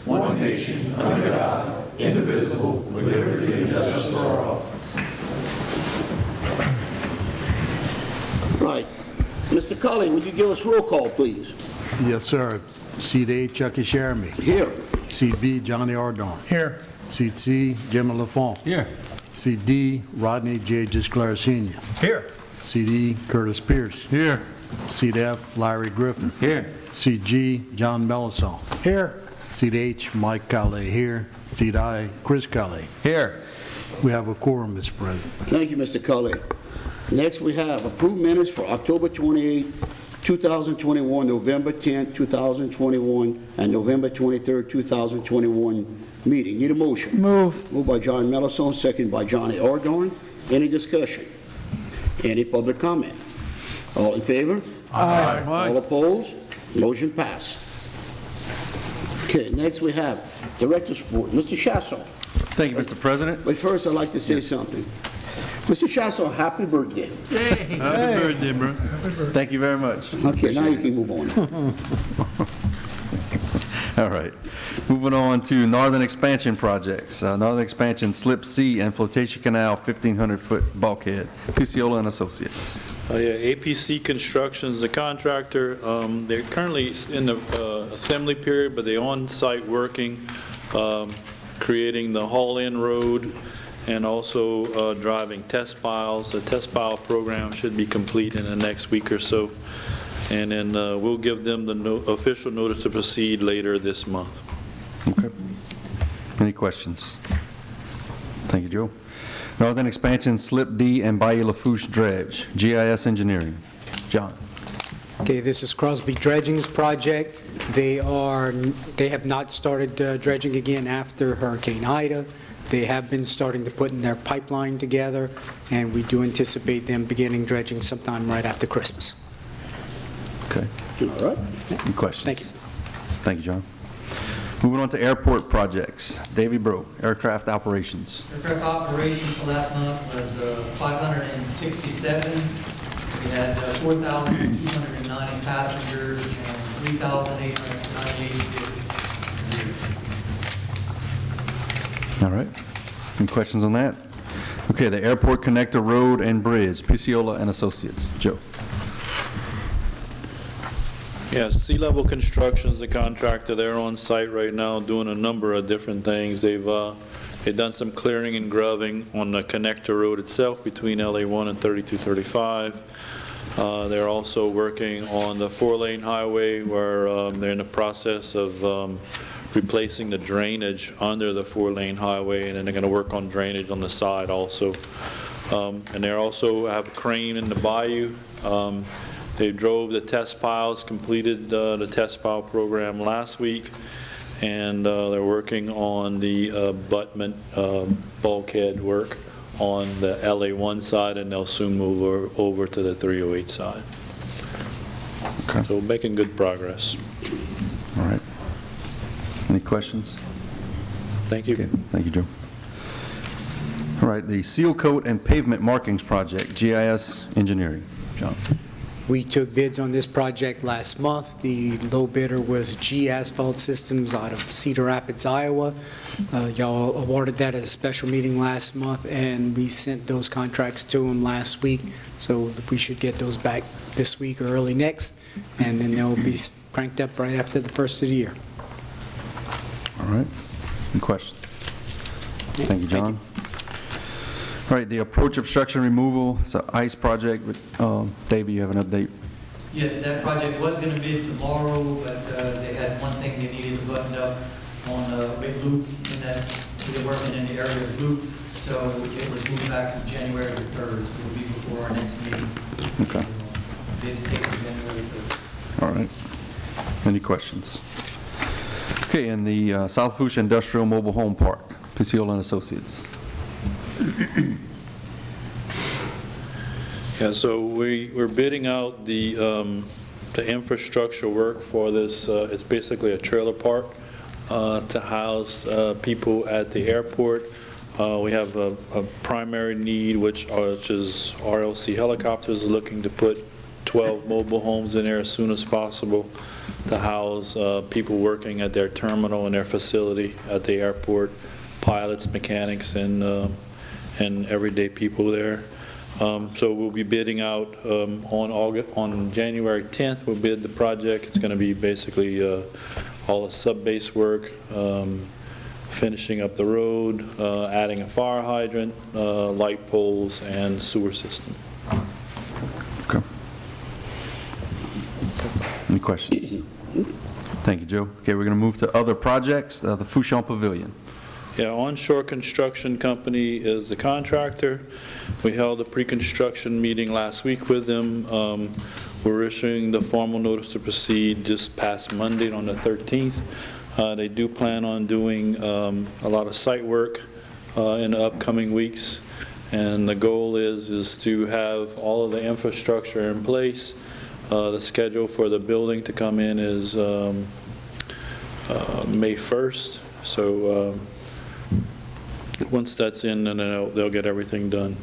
one nation, under God, indivisible, with liberty and justice for all. Right. Mr. Cully, would you give us roll call, please? Yes, sir. Seat A, Chucky Sheremy. Here. Seat B, Johnny Ardorn. Here. Seat C, Jimmy Lafourche. Here. Seat D, Rodney J. Gisclair Sr. Here. Seat E, Curtis Pierce. Here. Seat F, Larry Griffin. Here. Seat G, John Melisson. Here. Seat H, Mike Calais here. Seat I, Chris Calais. Here. We have a quorum, Mr. President. Thank you, Mr. Cully. Next, we have approved minutes for October 28, 2021, November 10, 2021, and November 23, 2021 meeting. Need a motion? Move. Moved by John Melisson, second by Johnny Ardorn. Any discussion? Any public comment? All in favor? Aye. All opposed? Motion passed. Okay, next we have Director's Report. Mr. Chasson. Thank you, Mr. President. But first, I'd like to say something. Mr. Chasson, happy birthday. Happy birthday, bro. Thank you very much. Okay, now you can move on. All right. Moving on to Northern Expansion projects. Northern Expansion Slip C and Flotation Canal 1,500-foot bulkhead. Puciola and Associates. APC Construction's the contractor. They're currently in the assembly period, but they're on site working, creating the haul-in road and also driving test piles. The test pile program should be complete in the next week or so. And then we'll give them the official notice to proceed later this month. Okay. Any questions? Thank you, Joe. Northern Expansion Slip D and Bayou Lafourche dredge. GIS Engineering. John. Okay, this is Crosby Dredging's project. They have not started dredging again after Hurricane Ida. They have been starting to put in their pipeline together, and we do anticipate them beginning dredging sometime right after Christmas. Okay. All right. Any questions? Thank you. Thank you, John. Moving on to airport projects. Davey Bro, Aircraft Operations. Aircraft operations for last month was 567. We had 4,290 passengers and 3,898 visitors. All right. Any questions on that? Okay, the Airport Connector Road and Bridge, Puciola and Associates. Joe. Yeah, Sea Level Construction's the contractor. They're on site right now doing a number of different things. They've done some clearing and grubbing on the connector road itself between LA1 and 3235. They're also working on the 4-lane highway where they're in the process of replacing the drainage under the 4-lane highway, and then they're going to work on drainage on the side also. And they also have a crane in the bayou. They drove the test piles, completed the test pile program last week, and they're working on the abutment bulkhead work on the LA1 side, and they'll soon move over to the 308 side. Okay. So making good progress. All right. Any questions? Thank you. Okay. Thank you, Joe. All right, the Seal Coat and Pavement Markings Project, GIS Engineering. John. We took bids on this project last month. The low bidder was G Asphalt Systems out of Cedar Rapids, Iowa. Y'all awarded that at a special meeting last month, and we sent those contracts to them last week. So we should get those back this week or early next, and then they'll be cranked up right after the first of the year. All right. Any questions? Thank you, John. All right, the approach obstruction removal, it's an ICE project. Davey, you have an update? Yes, that project was going to bid tomorrow, but they had one thing they needed to button up on a big loop in that they're working in the area of loop, so it was moved back to January the 3rd, so it'll be before our next meeting. Okay. Bids taken January 3rd. All right. Any questions? Okay, and the South Fuchsia Industrial Mobile Home Park, Puciola and Associates. Yeah, so we're bidding out the infrastructure work for this. It's basically a trailer park to house people at the airport. We have a primary need, which is RLC Helicopters looking to put 12 mobile homes in there as soon as possible to house people working at their terminal and their facility at the airport, pilots, mechanics, and everyday people there. So we'll be bidding out on January 10th. We'll bid the project. It's going to be basically all the sub-base work, finishing up the road, adding a fire hydrant, light poles, and sewer system. Okay. Any questions? Thank you, Joe. Okay, we're going to move to other projects. The Fuchsia Pavilion. Yeah, Onshore Construction Company is the contractor. We held a pre-construction meeting last week with them. We're issuing the formal notice to proceed just past Monday on the 13th. They do plan on doing a lot of site work in the upcoming weeks, and the goal is to have all of the infrastructure in place. The schedule for the building to come in is May 1st, so once that's in, then they'll get everything done.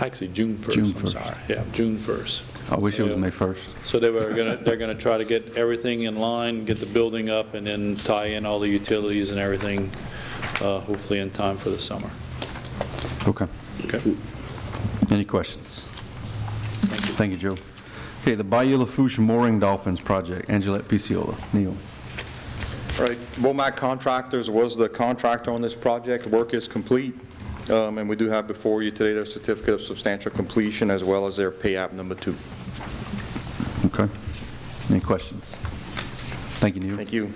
Actually, June 1st. June I'm 1st. sorry. Yeah, June 1st. I wish it was Yeah. May 1st. So they're gonna try to get everything in line, get the building up, and then tie in all the utilities and everything, hopefully in time for the summer. Okay. Okay. Any questions? Thank you, Joe. Okay, the Bayou Lafourche Mooring Dolphins Project, Angelette Piciola. Neil. Right, Womack Contractors was the contractor on this project. Work is complete, and we do have before you today their certificate of substantial completion as well as their pay app number 2. Okay. Any questions? Thank you, Neil. Thank you.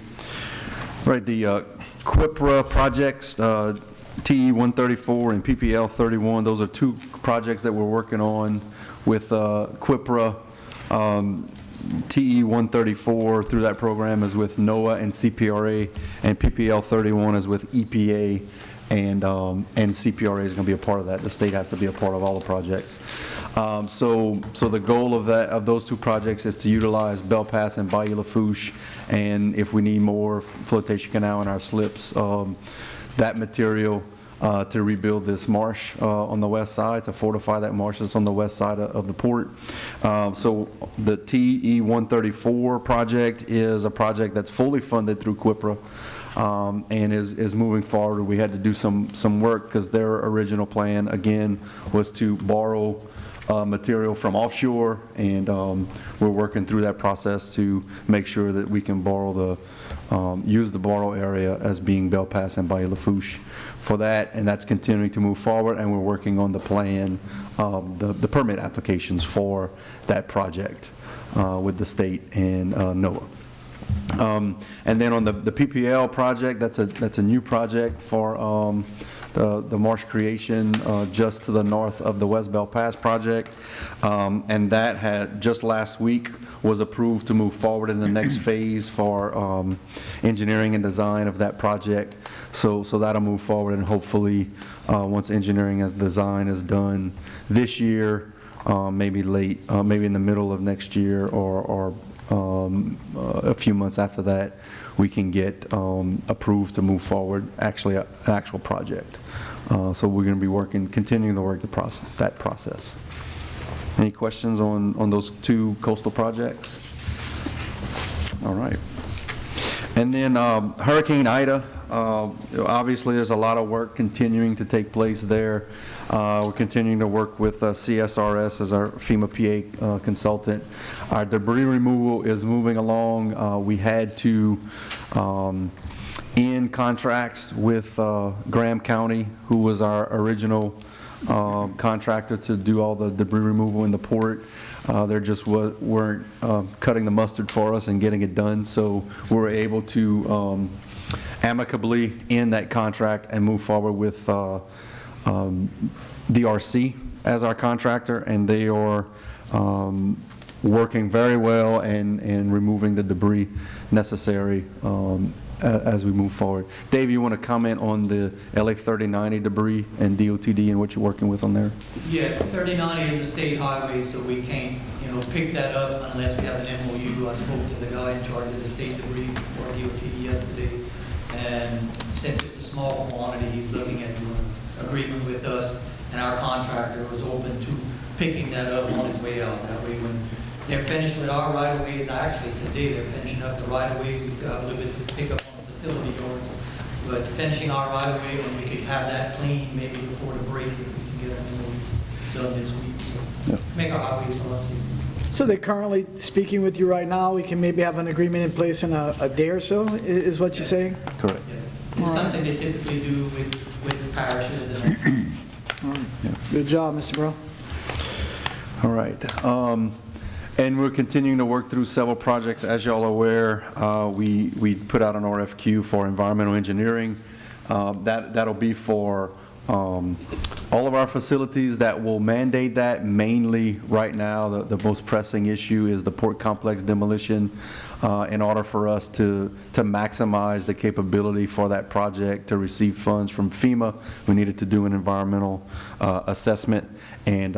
Right, the QIPRA projects, TE 134 and PPL 31, those are two projects that we're working on with QIPRA. TE 134 through that program is with NOAA and CPRA, and PPL 31 is with EPA, and CPRA is going to be a part of that. The state has to be a part of all the projects. So the goal of those two projects is to utilize Belle Pass and Bayou Lafourche, and if we need more flotation canal in our slips, that material to rebuild this marsh on the west side, to fortify that marsh that's on the west side of the port. So the TE 134 project is a project that's fully funded through QIPRA, and is moving forward. We had to do some work because their original plan, again, was to borrow material from offshore, and we're working through that process to make sure that we can borrow use the borrow area as being Belle Pass and Bayou Lafourche for that, and that's continuing to move forward, and we're working on the plan, the permit applications for that project with the state and NOAA. And then on the PPL project, that's a new project for the marsh creation just to the north of the West Belle Pass project, and that had just last week was approved to move forward in the next phase for engineering and design of that project. So that'll move forward, and hopefully once engineering as design is done this year, maybe in the middle of next year, or a few months after that, we can get approved to move forward, actually an actual project. So we're going to be continuing to work that process. Any questions on those two coastal projects? All right. And then Hurricane Ida, obviously there's a lot of work continuing to take place there. We're continuing to work with CSRS as our FEMA PA consultant. Our debris removal is moving along. We had to end contracts with Graham County, who was our original contractor to do all the debris removal in the port. They just weren't cutting the mustard for us and getting it done, so we were able to amicably end that contract and move forward with DRC as our contractor, and they are working very well and removing the debris necessary as we move forward. Dave, you want to comment on the LA 3090 debris and DOTD and what you're working with on there? Yeah, 3090 is a state highway, so we can't, pick that up unless we have an MOU. I spoke to the guy in charge of the state debris or DOTD yesterday, and since it's a small quantity, he's looking at doing an agreement with us, and our contractor was open to picking that up on his way out. That way, when They're finished with our right-of-ways. Actually, today they're finishing up the right-of-ways. We still have a little bit to pick up on the facility yards. But finishing our right-of-way, and we could have that clean maybe before the break if we can get it done this week. So make our highways a lot safer. So they're currently speaking with you right now. We can maybe have an agreement in place in a day or so, is what you're saying? Correct. Yes. It's something they typically do with parishes and Good job, Mr. Bro. All right. And we're continuing to work through several projects. As y'all are aware, we put out an RFQ for environmental engineering. That'll be for all of our facilities that will mandate that. Mainly right now, the most pressing issue is the port complex demolition. In order for us to maximize the capability for that project to receive funds from FEMA, we needed to do an environmental assessment, and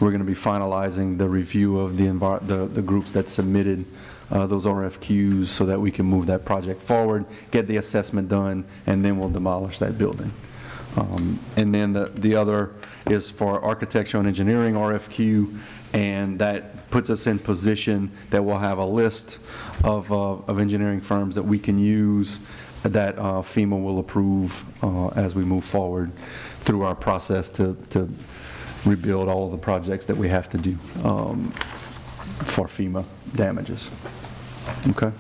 we're going to be finalizing the review of the groups that submitted those RFQs so that we can move that project forward, get the assessment done, and then we'll demolish that building. And then the other is for architecture and engineering RFQ, and that puts us in position that we'll have a list of engineering firms that we can use that FEMA will approve as we move forward through our process to rebuild all of the projects that we have to do for FEMA damages. Okay.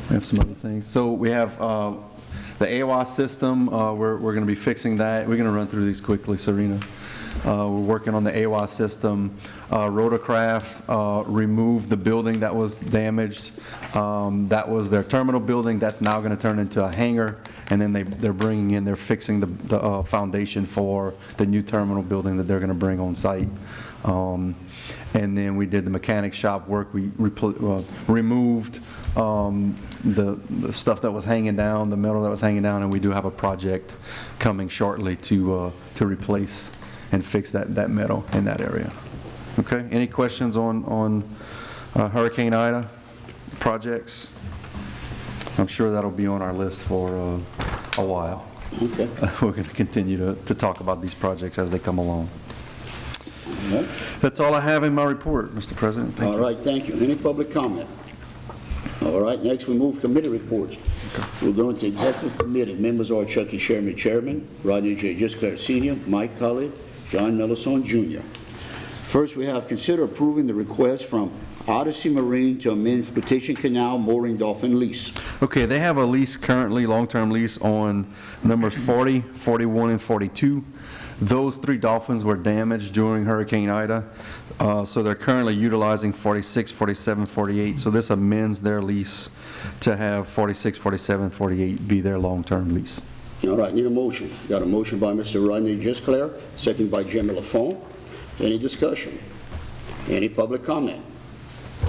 We have some other things. So we have the AWAS system. We're going to be fixing that. We're going to run through these quickly, Serena. We're working on the AWAS system. Rotorcraft removed the building that was damaged. That was their terminal building. That's now going to turn into a hangar. And then they're fixing the foundation for the new terminal building that they're going to bring on site. And then we did the mechanic shop work. We removed the stuff that was hanging down, the metal that was hanging down, and we do have a project coming shortly to replace and fix that metal in that area. Okay, any questions on Hurricane Ida projects? I'm sure that'll be on our list for a while. Okay. We're going to continue to talk about these projects as they come along. All right. That's all I have in my report, Mr. President. Thank you. All right, thank you. Any public comment? All right, next we move committee reports. We'll go into executive committee. Members are Chucky Sherman, Chairman, Rodney J. Gisclair Sr., Mike Colley, John Mellison Jr. First, we have consider approving the request from Odyssey Marine to amend Inflatation Canal mooring dolphin lease. Okay, they have a lease currently, long-term lease on numbers 40, 41, and 42. Those 3 dolphins were damaged during Hurricane Ida, so they're currently utilizing 46, 47, 48. So this amends their lease to have 46, 47, 48 be their long-term lease. All right, need a motion. Got a motion by Mr. Rodney Gisclair, second by Jim Lafourche. Any discussion? Any public comment?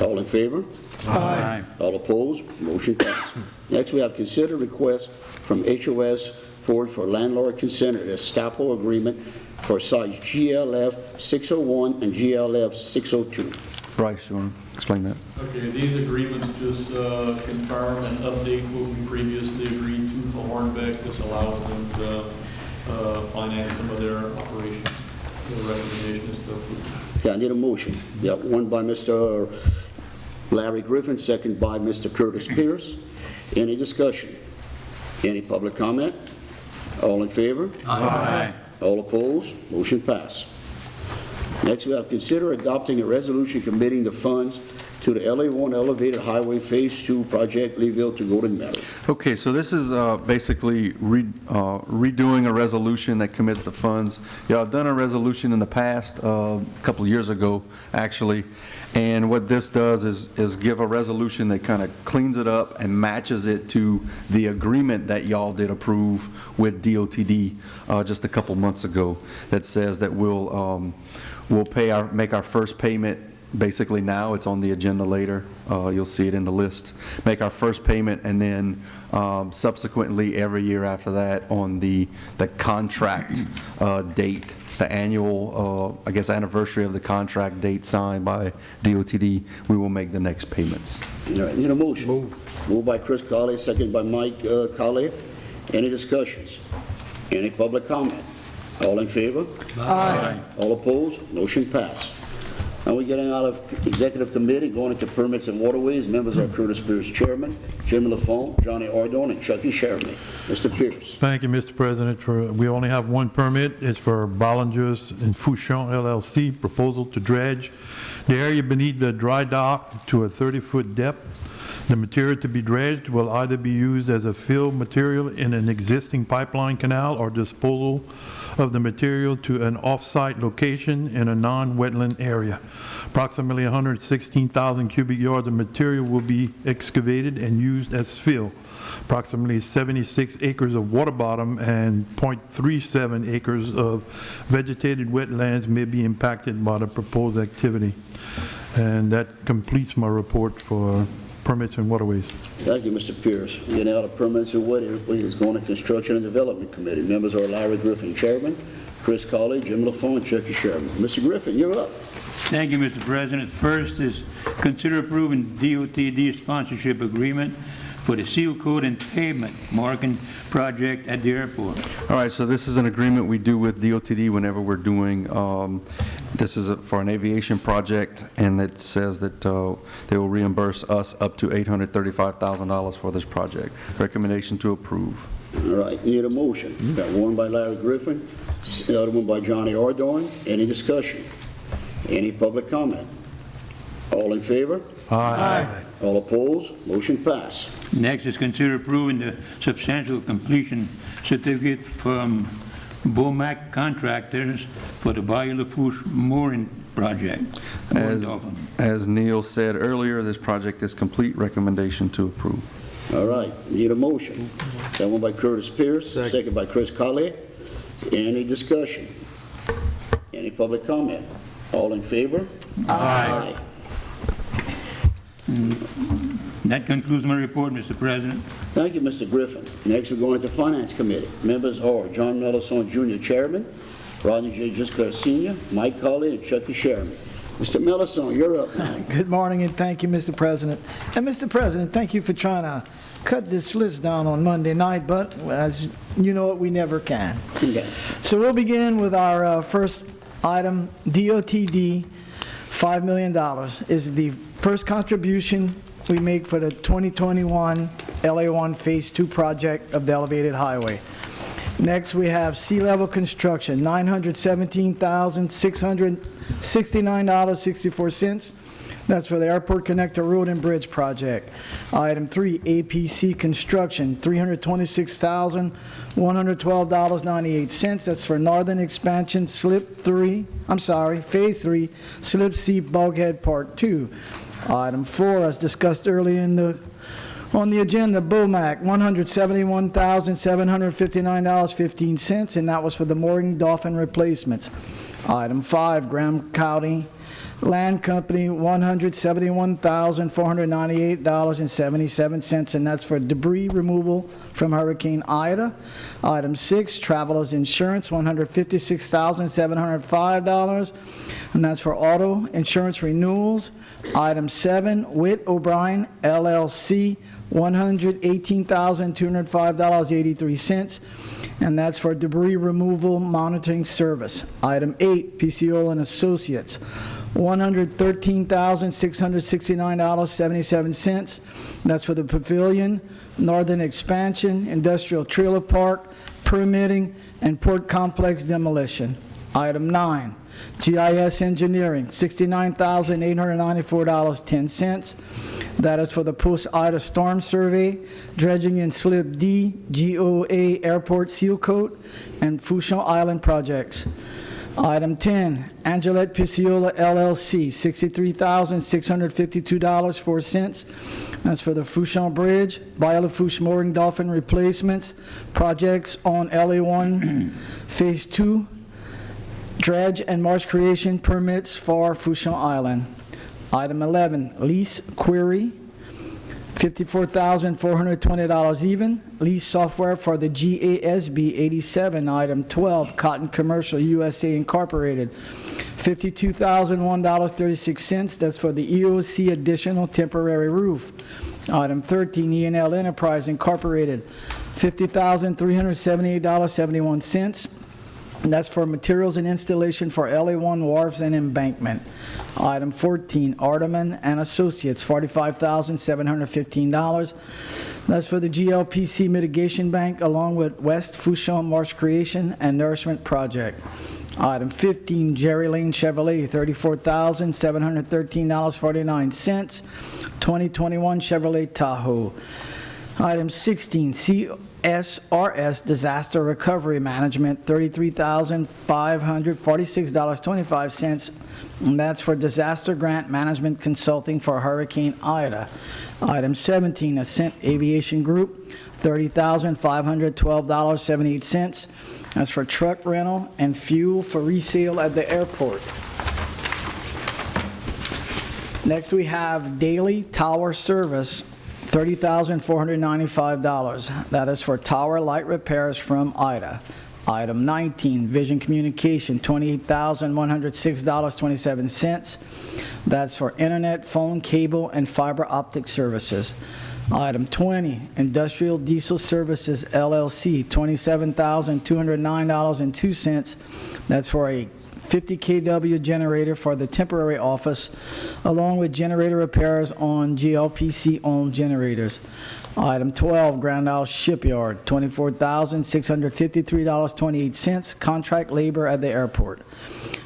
All in favor? Aye. All opposed? Motion passed. Next, we have consider request from HOS Ford for landlord consent at Estapo agreement for sites GLF 601 and GLF 602. Bryce, you want to explain that? Okay, these agreements just confirm and update what we previously agreed to for Hornbeck. This allows them to finance some of their operations. The recommendation is to approve. Yeah, I need a motion. Yeah, one by Mr. Larry Griffin, second by Mr. Curtis Pierce. Any discussion? Any public comment? All in favor? Aye. All opposed? Motion passed. Next, we have consider adopting a resolution committing the funds to the LA1 Elevated Highway Phase 2 project, Leadville to Golden Meadow. Okay, so this is basically redoing a resolution that commits the funds. Y'all have done a resolution in the past, a couple of years ago, actually, and what this does is give a resolution that kind of cleans it up and matches it to the agreement that y'all did approve with DOTD just a couple months ago that says that we'll make our first payment. Basically now, it's on the agenda later. You'll see it in the list. Make our first payment, and then subsequently every year after that on the contract date, the annual, I guess, anniversary of the contract date signed by DOTD, we will make the next payments. All right, need a motion. Moved by Chris Colley, second by Mike Colley. Any discussions? Any public comment? All in favor? Aye. All opposed? Motion passed. And we're getting out of executive committee, going into permits and waterways. Members are Curtis Pierce, Chairman, Jim Lafone, Johnny Ardon, and Chucky Sherman. Mr. Pierce. Thank you, Mr. President. We only have one permit. It's for Bollinger's and Fouchon LLC, proposal to dredge the area beneath the dry dock to a 30-foot depth. The material to be dredged will either be used as a fill material in an existing pipeline canal or disposal of the material to an off-site location in a non-wetland area. Approximately 116,000 cubic yards of material will be excavated and used as fill. Approximately 76 acres of water bottom and 0.37 acres of vegetated wetlands may be impacted by the proposed activity. And that completes my report for permits and waterways. Thank you, Mr. Pierce. Getting out of permits and waterways, going to Construction and Development Committee. Members are Larry Griffin, Chairman, Chris Colley, Jim Lafone, Chucky Sherman. Mr. Griffin, you're up. Thank you, Mr. President. First is consider approving DOTD sponsorship agreement for the seal coat and pavement marking project at the airport. All right, so this is an agreement we do with DOTD whenever we're doing, this is for an aviation project, and it says that they will reimburse us up to $835,000 for this project. Recommendation to approve. All right, need a motion. Got one by Larry Griffin, the other one by Johnny Ardorn. Any discussion? Any public comment? All in favor? Aye. All opposed? Motion passed. Next is consider approving the substantial completion certificate from BOMAC contractors for the Bayou Lafourche mooring project. As Neil said earlier, this project is complete. Recommendation to approve. All right, need a motion. That one by Curtis Pierce, second by Chris Colley. Any discussion? Any public comment? All in favor? Aye. That concludes my report, Mr. President. Thank you, Mr. Griffin. Next, we're going to Finance Committee. Members are John Mellison, Jr., Chairman, Rodney J. Gisclair, Sr., Mike Colley, and Chucky Sherman. Mr. Mellison, you're up now. Good morning, and thank you, Mr. President. And Mr. President, thank you for trying to cut this list down on Monday night, but as you know it, we never can. Okay. So we'll begin with our first item, DOTD, $5 million is the first contribution we make for the 2021 LA1 Phase 2 project of the elevated highway. Next, we have sea level construction, $917,669.64. That's for the Airport Connector Road and Bridge project. Item 3, APC construction, $326,112.98. That's for Northern Expansion Phase 3, Slip C Bulkhead Part 2. Item 4, as discussed earlier on the agenda, BOMAC, $171,759.15, and that was for the mooring dolphin replacements. Item 5, Graham County Land Company, $171,498.77, and that's for debris removal from Hurricane Ida. Item 6, Travelers Insurance, $156,705, and that's for auto insurance renewals. Item 7, Witt O'Brien LLC, $118,205.83, and that's for debris removal monitoring service. Item 8, PCO and Associates, $113,669.77. That's for the Pavilion, Northern Expansion, Industrial Trailer Park, permitting, and Port Complex demolition. Item 9, GIS Engineering, $69,894.10. That is for the post-Ida storm survey, dredging in Slip D, GOA Airport Seal Coat, and Fouchon Island projects. Item 10, Angelette Pisciola LLC, $63,652.04. That's for the Fouchon Bridge, Bayou Lafourche mooring dolphin replacements, projects on LA1 Phase 2, dredge and marsh creation permits for Fouchon Island. Item 11, lease query, $54,420 even. Lease software for the GASB 87. Item 12, Cotton Commercial USA Incorporated, $52,001.36. That's for the EOC additional temporary roof. Item 13, E&L Enterprise Incorporated, $50,378.71. and that's for materials and installation for LA1 wharves and embankment. Item 14, Arteman and Associates, $45,715. That's for the GLPC Mitigation Bank, along with West Fuchsia Marsh Creation and Nourishment Project. Item 15, Jerry Lane Chevrolet, $34,713.49, 2021 Chevrolet Tahoe. Item 16, CSRS Disaster Recovery Management, $33,546.25, and that's for Disaster Grant Management Consulting for Hurricane Ida. Item 17, Ascent Aviation Group, $30,512.78. That's for truck rental and fuel for resale at the airport. Next, we have Daily Tower Service, $30,495. That is for tower light repairs from Ida. Item 19, Vision Communication, $28,106.27. That's for internet, phone, cable, and fiber optic services. Item 20, Industrial Diesel Services, LLC, $27,209.02. That's for a 50 kW generator for the temporary office, along with generator repairs on GLPC-owned generators. Item 12, Grand Isle Shipyard, $24,653.28, contract labor at the airport.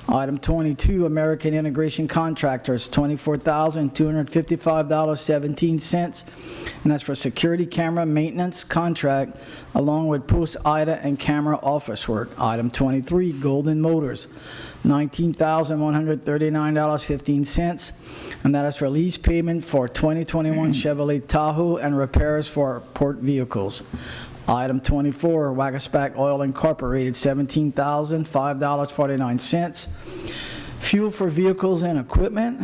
Item 22, American Integration Contractors, $24,255.17, and that's for security camera maintenance contract, along with post-IDA and camera office work. Item 23, Golden Motors, $19,139.15, and that is for lease payment for 2021 Chevrolet Tahoe and repairs for port vehicles. Item 24, Wagaspack Oil Incorporated, $17,005.49. Fuel for vehicles and equipment.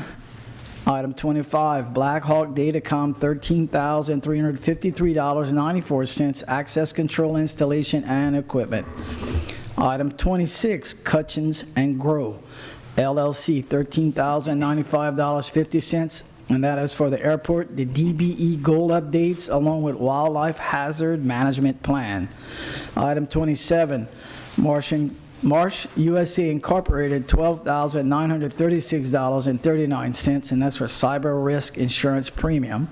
Item 25, Black Hawk Datacom, $13,353.94, access control installation and equipment. Item 26, Cutchins and Grow, LLC, $13,095.50, and that is for the airport, the DBE goal updates, along with wildlife hazard management plan. Item 27, Marsh USA Incorporated, $12,936.39, and that's for cyber risk insurance premium.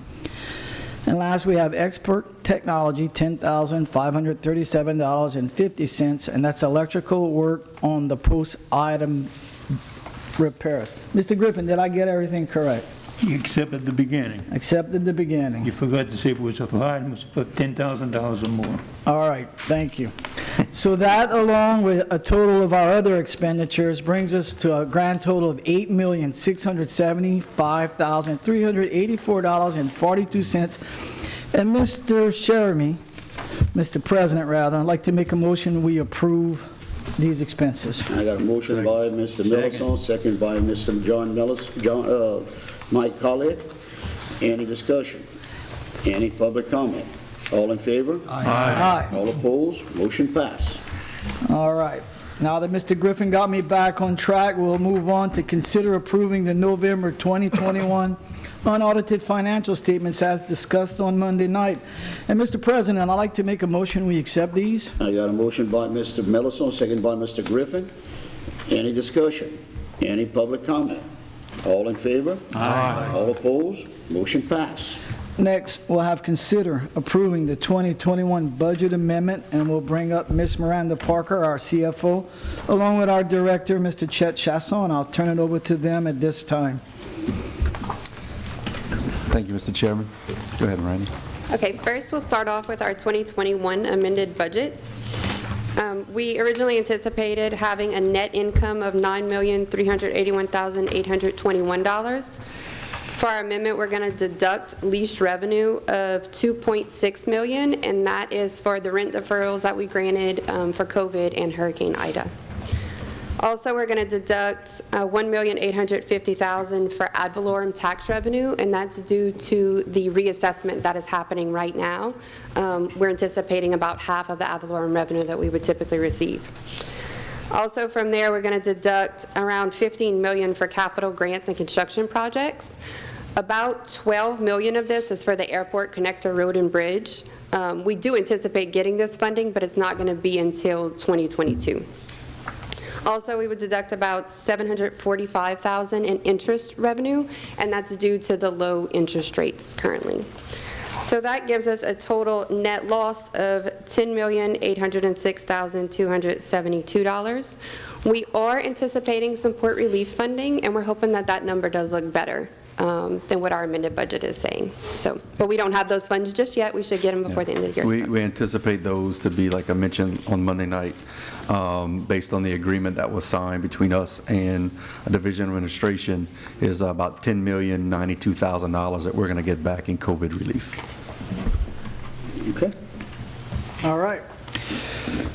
And last, we have Expert Technology, $10,537.50, and that's electrical work on the post-item repairs. Mr. Griffin, did I get everything correct? Except at the beginning. Except at the beginning. You forgot to say if it was for items of $10,000 or more. All right, thank you. So that, along with a total of our other expenditures, brings us to a grand total of $8,675,384.42. And Mr. President, I'd like to make a motion we approve these expenses. I got a motion by Mr. Millison, second by Mr. Mike Collett. Any discussion? Any public comment? All in favor? Aye. All opposed? Motion passed. All right. Now that Mr. Griffin got me back on track, we'll move on to consider approving the November 2021 unaudited financial statements as discussed on Monday night. And Mr. President, I'd like to make a motion we accept these. I got a motion by Mr. Millison, second by Mr. Griffin. Any discussion? Any public comment? All in favor? Aye. All opposed? Motion passed. Next, we'll have consider approving the 2021 budget amendment, and we'll bring up Ms. Miranda Parker, our CFO, along with our director, Mr. Chet Chasson. I'll turn it over to them at this time. Thank you, Mr. Chairman. Go ahead, Miranda. Okay, first we'll start off with our 2021 amended budget. We originally anticipated having a net income of $9,381,821. For our amendment, we're going to deduct lease revenue of $2.6 million, and that is for the rent deferrals that we granted for COVID and Hurricane Ida. Also, we're going to deduct $1,850,000 for ad valorem tax revenue, and that's due to the reassessment that is happening right now. We're anticipating about half of the ad valorem revenue that we would typically receive. Also from there, we're going to deduct around $15 million for capital grants and construction projects. About $12 million of this is for the airport connector road and bridge. We do anticipate getting this funding, but it's not going to be until 2022. Also, we would deduct about $745,000 in interest revenue, and that's due to the low interest rates currently. So that gives us a total net loss of $10,806,272. We are anticipating some port relief funding, and we're hoping that that number does look better than what our amended budget is saying. So, but we don't have those funds just yet. We should get them before the end of the year. We anticipate those to be, like I mentioned on Monday night, based on the agreement that was signed between us and a Division of Administration, is about $10,092,000 that we're going to get back in COVID relief. Okay. All right.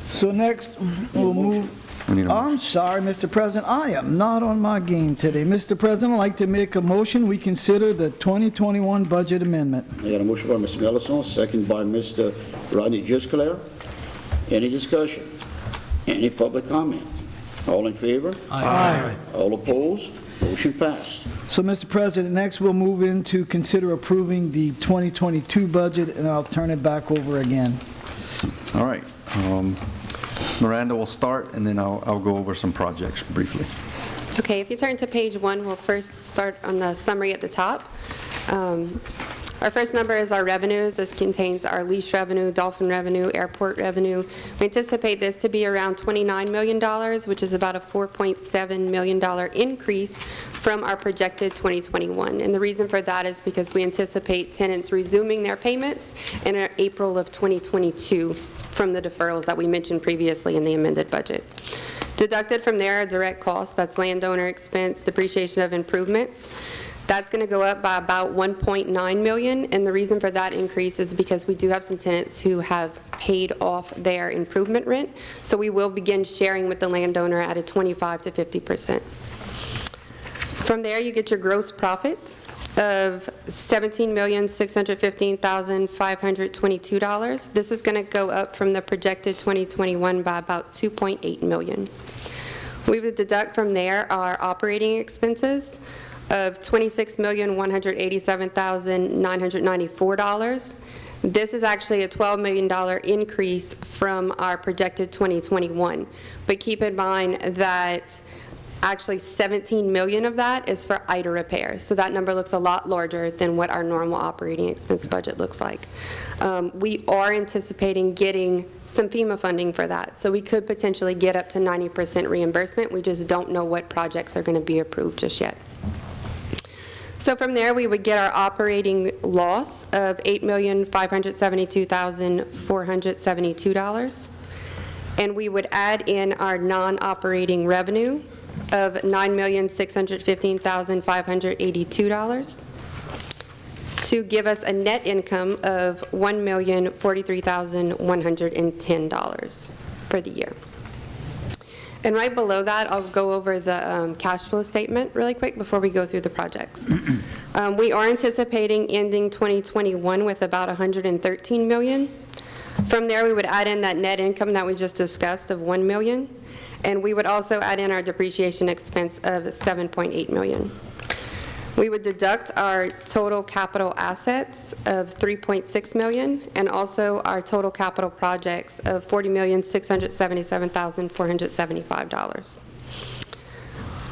So next, we'll move. I'm sorry, Mr. President, I am not on my game today. Mr. President, I'd like to make a motion, we consider the 2021 budget amendment. I got a motion by Mr. Mellison, second by Mr. Rodney Juscalair. Any discussion? Any public comment? All in favor? Aye. All opposed? Motion passed. So, Mr. President, next we'll move into consider approving the 2022 budget, and I'll turn it back over again. All right. Miranda will start, and then I'll go over some projects briefly. Okay, if you turn to page 1, we'll first start on the summary at the top. Our first number is our revenues. This contains our lease revenue, dolphin revenue, airport revenue. We anticipate this to be around $29 million, which is about a $4.7 million increase from our projected 2021. And the reason for that is because we anticipate tenants resuming their payments in April of 2022 from the deferrals that we mentioned previously in the amended budget. Deducted from there are direct costs, that's landowner expense, depreciation of improvements. That's going to go up by about $1.9 million, and the reason for that increase is because we do have some tenants who have paid off their improvement rent, so we will begin sharing with the landowner at a 25 to 50%. From there, you get your gross profit of $17,615,522. This is going to go up from the projected 2021 by about $2.8 million. We would deduct from there our operating expenses of $26,187,994. This is actually a $12 million increase from our projected 2021. But keep in mind that actually $17 million of that is for IDA repairs. So that number looks a lot larger than what our normal operating expense budget looks like. We are anticipating getting some FEMA funding for that. So we could potentially get up to 90% reimbursement. We just don't know what projects are going to be approved just yet. So from there, we would get our operating loss of $8,572,472. And we would add in our non-operating revenue of $9,615,582 to give us a net income of $1,043,110 for the year. And right below that, I'll go over the cash flow statement really quick before we go through the projects. We are anticipating ending 2021 with about $113 million. From there, we would add in that net income that we just discussed of $1 million. And we would also add in our depreciation expense of $7.8 million. We would deduct our total capital assets of $3.6 million and also our total capital projects of $40,677,475.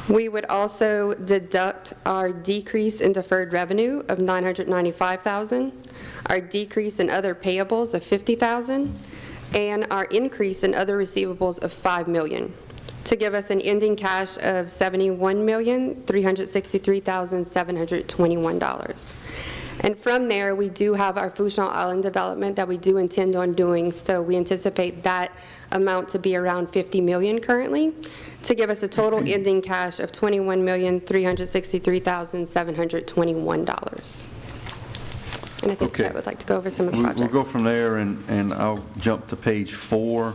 We would also deduct our decrease in deferred revenue of $995,000, our decrease in other payables of $50,000, and our increase in other receivables of $5 million, to give us an ending cash of $71,363,721. And from there, we do have our Fuchsia Island development that we do intend on doing, so we anticipate that amount to be around $50 million currently, to give us a total ending cash of $21,363,721. And I think Chet would like to go over some of the projects. We'll go from there, and I'll jump to page 4.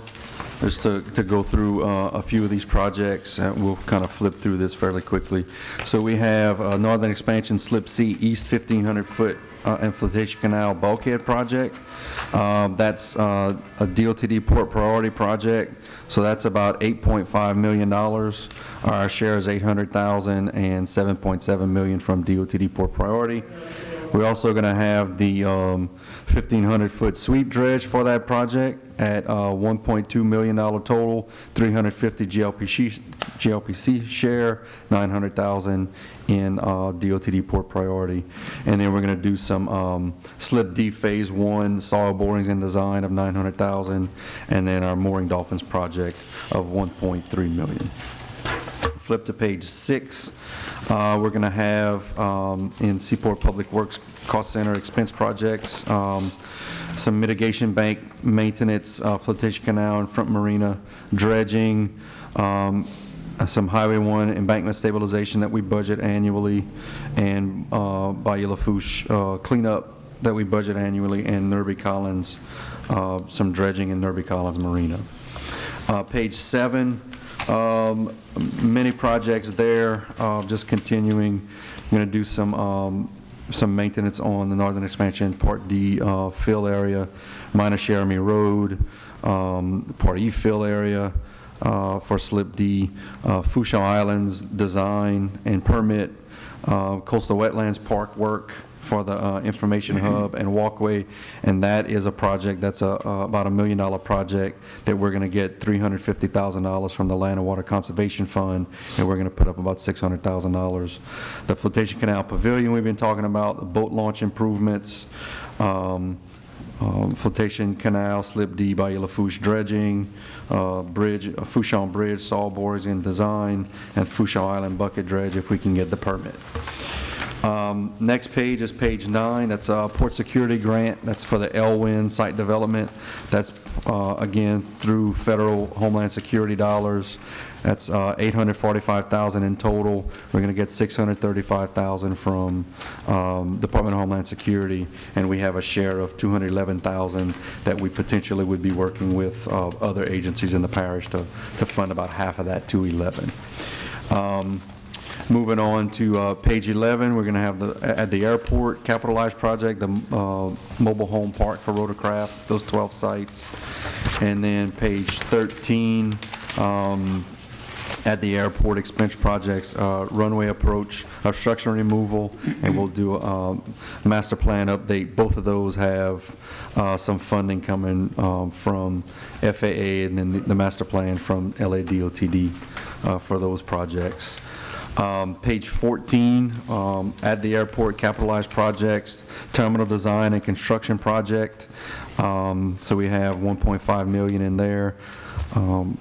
Just to go through a few of these projects. We'll kind of flip through this fairly quickly. So we have Northern Expansion Slip C East 1,500-foot Inflatation Canal Bulkhead project. That's a DOTD Port Priority project. So that's about $8.5 million. Our share is $800,000 and $7.7 million from DOTD Port Priority. We're also going to have the 1,500-foot sweep dredge for that project. at $1.2 million total, 350 GLPC share, 900,000 in DOTD port priority. And then we're going to do some slip D phase 1 soil borings and design of 900,000, and then our mooring dolphins project of 1.3 million. Flip to page 6. We're going to have in Seaport Public Works Cost Center expense projects, some mitigation bank maintenance, flotation canal and front marina, dredging, some Highway 1 embankment stabilization that we budget annually, and Bayou Lafourche cleanup that we budget annually, and Nerby Collins, some dredging in Nerby Collins Marina. Page 7, many projects there, just continuing. I'm going to do some maintenance on the northern expansion, Part D fill area, minus Jeremy Road, Part E fill area for Slip D, Fuchsia Islands design and permit, coastal wetlands park work for the information hub and walkway, and that is a project that's about $1 million project that we're going to get $350,000 from the Land and Water Conservation Fund, and we're going to put up about $600,000. The Flotation Canal Pavilion we've been talking about, the boat launch improvements, Flotation Canal, Slip D, Bayou Lafourche dredging, bridge, Fuchsia Bridge, saw borings and design, and Fuchsia Island bucket dredge if we can get the permit. Next page is page 9. That's a port security grant. That's for the Elwyn site development. That's, again, through federal Homeland Security dollars. That's $845,000 in total. We're going to get $635,000 from Department of Homeland Security, and we have a share of $211,000 that we potentially would be working with other agencies in the parish to fund about half of that $211,000. Moving on to page 11, we're going to have at the airport capitalized project, the mobile home park for rotorcraft, those 12 sites. And then page 13, at the airport expense projects, runway approach, obstruction removal, and we'll do a master plan update. Both of those have some funding coming from FAA, and then the master plan from LADOTD for those projects. Page 14, at the airport capitalized projects, terminal design and construction project. So we have $1.5 million in there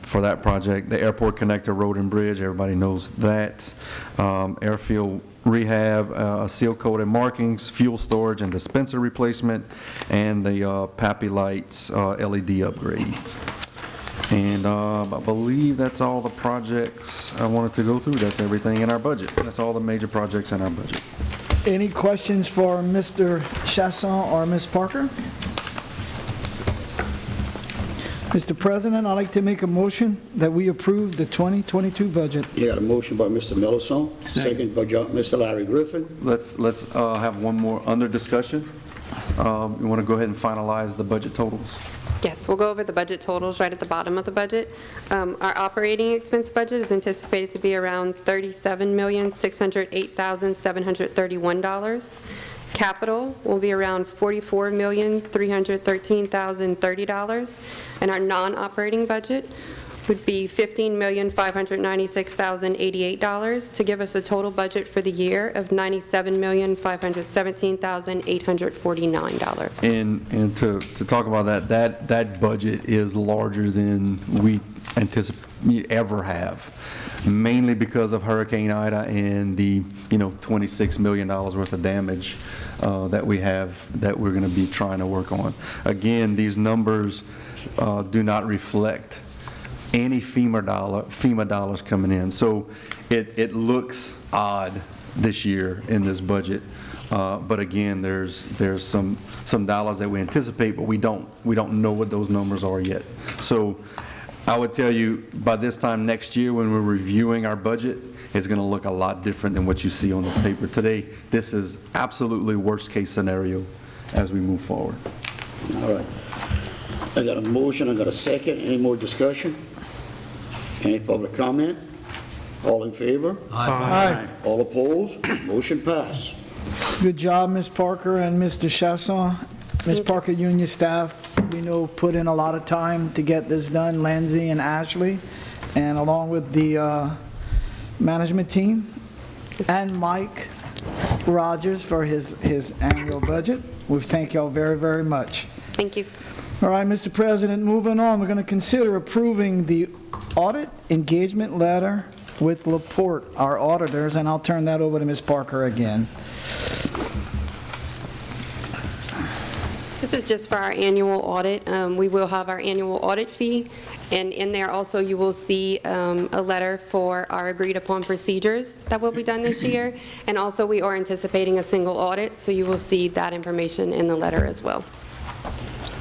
for that project. The airport connector road and bridge, everybody knows that. Airfield rehab, seal coat and markings, fuel storage and dispenser replacement, and the Pappy Lights LED upgrade. And I believe that's all the projects I wanted to go through. That's everything in our budget. That's all the major projects in our budget. Any questions for Mr. Chasson or Ms. Parker? Mr. President, I'd like to make a motion that we approve the 2022 budget. You got a motion by Mr. Millicent, second by Mr. Larry Griffin. Let's have one more under discussion. You want to go ahead and finalize the budget totals? Yes, we'll go over the budget totals right at the bottom of the budget. Our operating expense budget is anticipated to be around $37,608,731. Capital will be around $44,313,030. And our non-operating budget would be $15,596,088 to give us a total budget for the year of $97,517,849. And to talk about that budget is larger than we anticipate ever have, mainly because of Hurricane Ida and the $26 million worth of damage that we have that we're going to be trying to work on. Again, these numbers do not reflect any FEMA dollars coming in. So it looks odd this year in this budget. But again, there's some dollars that we anticipate, but we don't know what those numbers are yet. So I would tell you by this time next year when we're reviewing our budget, it's going to look a lot different than what you see on this paper today. This is absolutely worst case scenario as we move forward. All right. I got a motion, I got a second. Any more discussion? Any public comment? All in favor? Aye. All opposed? Motion passed. Good job, Ms. Parker and Mr. Chasson. Ms. Parker, you and your staff, we know, put in a lot of time to get this done, Lindsay and Ashley, and along with the management team, and Mike Rogers for his annual budget. We thank y'all very, very much. Thank you. All right, Mr. President, moving on, we're going to consider approving the audit engagement letter with Laporte, our auditors, and I'll turn that over to Ms. Parker again. This is just for our annual audit. We will have our annual audit fee, and in there also you will see a letter for our agreed-upon procedures that will be done this year, and also we are anticipating a single audit, so you will see that information in the letter as well.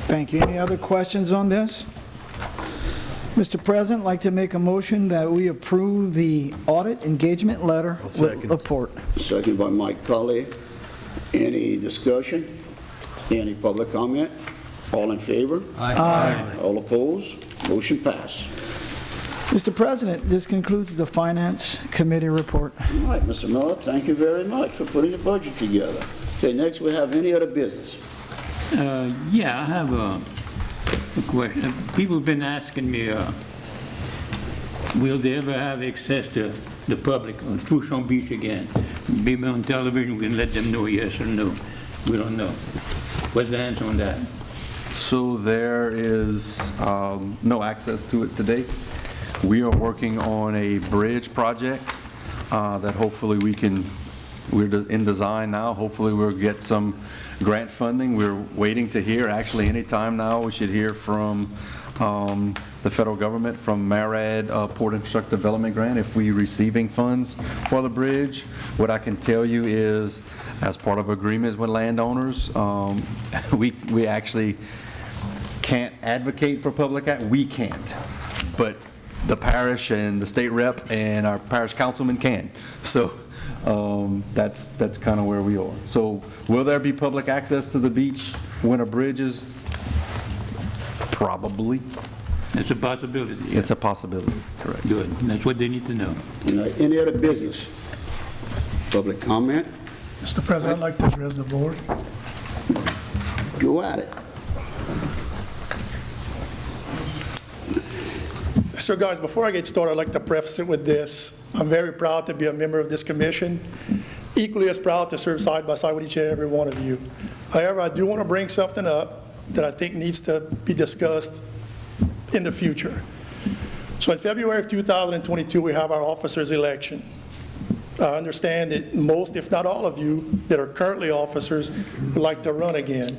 Thank you. Any other questions on this? Mr. President, I'd like to make a motion that we approve the audit engagement letter with Laporte. Second by Mike Cully. Any discussion? Any public comment? All in favor? Aye. All opposed? Motion passed. Mr. President, this concludes the Finance Committee report. All right, Mr. Miller, thank you very much for putting the budget together. Okay, next we have any other business? Yeah, I have a question. People have been asking me, will they ever have access to the public on Fuchsia Beach again? Maybe on television, we can let them know yes or no. We don't know. What's the answer on that? So there is no access to it today. We are working on a bridge project that hopefully we're in design now. Hopefully we'll get some grant funding. We're waiting to hear, actually any time now, we should hear from the federal government, from MARAD, Port Infrastructure Development Grant, if we're receiving funds for the bridge. What I can tell you is, as part of agreements with landowners, we actually can't advocate for public act. We can't, but the parish and the state rep and our parish councilman can. So that's kind of where we are. So will there be public access to the beach when a bridge is? Probably. It's a possibility. Yeah. It's a possibility, correct. Good. That's what they need to know. Any other business? Public comment? Mr. President, I'd like to address the board. Go at it. So guys, before I get started, I'd like to preface it with this. I'm very proud to be a member of this commission, equally as proud to serve side by side with each and every one of you. However, I do want to bring something up that I think needs to be discussed in the future. So in February of 2022, we have our officers election. I understand that most, if not all of you, that are currently officers would like to run again.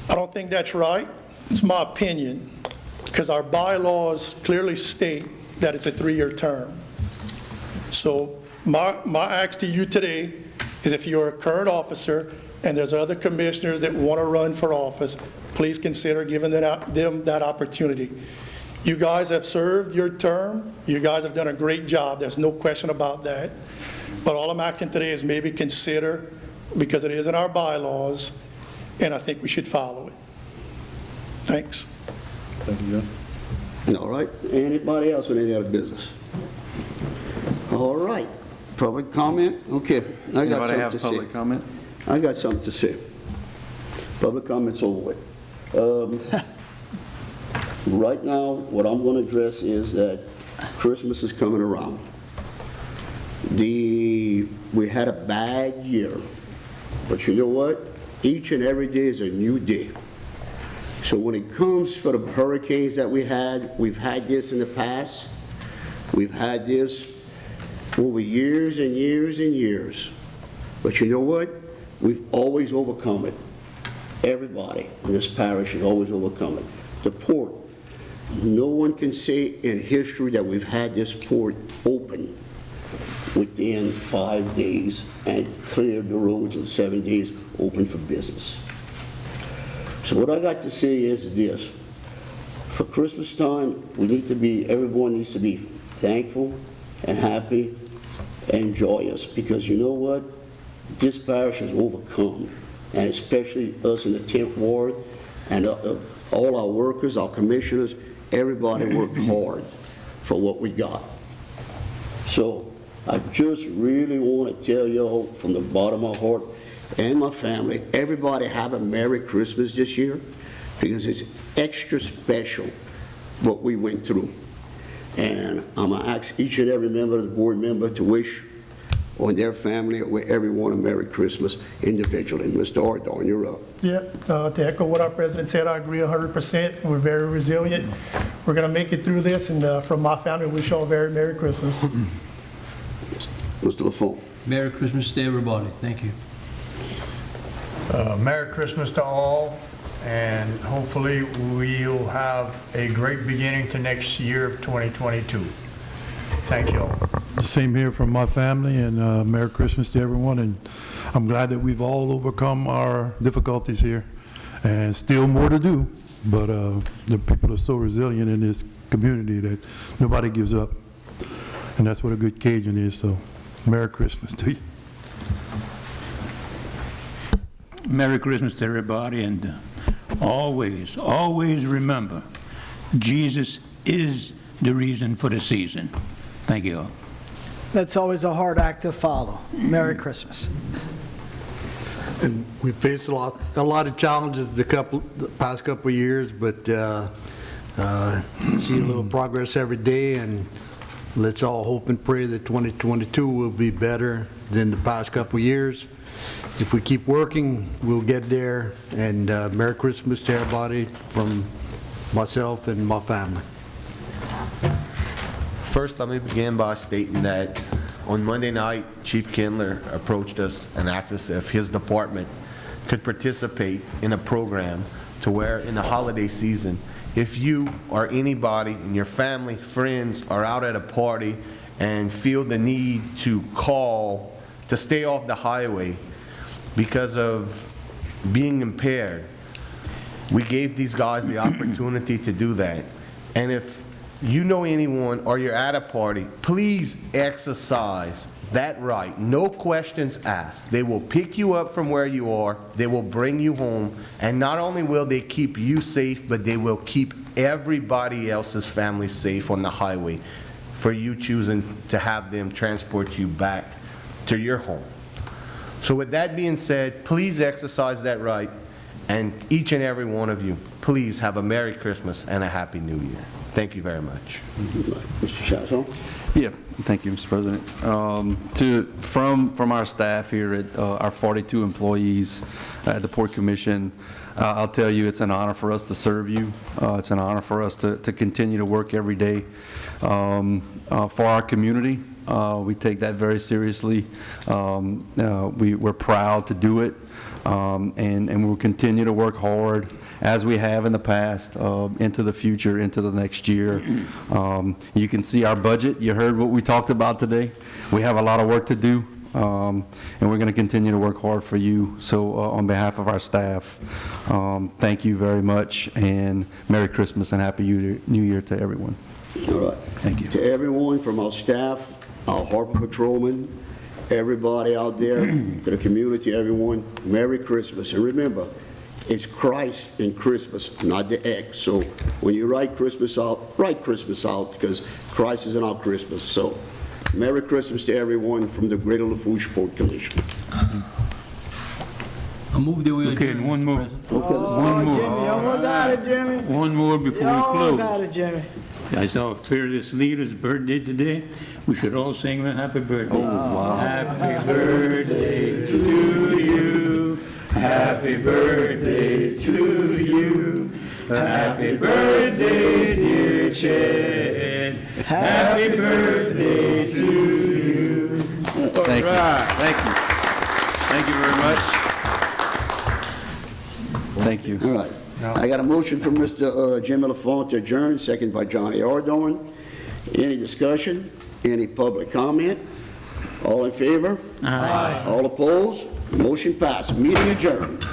I don't think that's right. It's my opinion, because our bylaws clearly state that it's a 3-year term. So my ask to you today is, if you're a current officer and there's other commissioners that want to run for office, please consider giving them that opportunity. You guys have served your term. You guys have done a great job. There's no question about that. But all I'm asking today is maybe consider, because it is in our bylaws, and I think we should follow it. Thanks. Thank you, John. All right. Anybody else with any other business? All right. Public comment? Okay. I got something to say. Public comment? I got something to say. Public comment's over with. Right now, what I'm going to address is that Christmas is coming around. We had a bad year, but you know what? Each and every day is a new day. So when it comes for the hurricanes that we've had this in the past. We've had this over years and years and years. But you know what? We've always overcome it. Everybody in this parish has always overcome it. The port. No one can say in history that we've had this port open within 5 days and cleared the roads in 7 days open for business. So what I got to say is this. For Christmas time, everyone needs to be thankful and happy and joyous, because you know what? This parish has overcome, and especially us in the 10th Ward and all our workers, our commissioners, everybody worked hard for what we got. So I just really want to tell y'all from the bottom of my heart, and my family, everybody have a Merry Christmas this year, because it's extra special what we went through. And I'm going to ask each and every member of the board member to wish on their family or everyone a Merry Christmas individually. Mr. Ardon, you're up. Yeah, to echo what our president said, I agree 100%. We're very resilient. We're going to make it through this, and from my family, wish you all a very Merry Christmas. Mr. Lafourche. Merry Christmas to everybody. Thank you. Merry Christmas to all, and hopefully we'll have a great beginning to next year of 2022. Thank you all. The same here from my family, and Merry Christmas to everyone, and I'm glad that we've all overcome our difficulties here, and still more to do, but the people are so resilient in this community that nobody gives up, and that's what a good Cajun is, so Merry Christmas to you. Merry Christmas to everybody, and always, always remember, Jesus is the reason for the season. Thank you all. That's always a hard act to follow. Merry Christmas. And we faced a lot of challenges the past couple of years, but see a little progress every day, and let's all hope and pray that 2022 will be better than the past couple of years. If we keep working, we'll get there, and Merry Christmas to everybody from myself and my family. First, let me begin by stating that on Monday night, Chief Kindler approached us and asked us if his department could participate in a program to where in the holiday season, if you or anybody in your family, friends are out at a party and feel the need to call to stay off the highway because of being impaired, we gave these guys the opportunity to do that. And if you know anyone or you're at a party, please exercise that right. No questions asked. They will pick you up from where you are. They will bring you home. And not only will they keep you safe, but they will keep everybody else's family safe on the highway for you choosing to have them transport you back to your home. So with that being said, please exercise that right. And each and every one of you, please have a Merry Christmas and a Happy New Year. Thank you very much. Mr. Chasson? Yeah, thank you, Mr. President. From our staff here at our 42 employees at the Port Commission, I'll tell you, it's an honor for us to serve you. It's an honor for us to continue to work every day for our community. We take that very seriously. We're proud to do it, and we'll continue to work hard as we have in the past, into the future, into the next year. You can see our budget. You heard what we talked about today. We have a lot of work to do, and we're going to continue to work hard for you. So on behalf of our staff, thank you very much, and Merry Christmas and Happy New Year to everyone. All right. Thank you. To everyone from our staff, our harbor patrolmen, everybody out there, to the community, everyone, Merry Christmas. And remember, it's Christ in Christmas, not the X. So when you write Christmas out because Christ is in our Christmas. So Merry Christmas to everyone from the Greater Lafourche Port Commission. I move that we Okay, adjourn, one Mr. more. President. One more. Jimmy, almost out of Jimmy. One more before we Almost close. out of Jimmy. I saw Fearless Leader's birthday today. We should all sing him a happy birthday. Oh, wow. Happy birthday to you. Happy birthday to you. Happy birthday, dear Chad. Happy birthday to you. Thank you. Thank you. Thank you very much. Thank you. All right. I got a motion from Mr. Jimmy Lafourche to adjourn, second by Johnny Ardon. Any discussion? Any public comment? All in favor? Aye. All opposed? Motion passed. Meeting adjourned.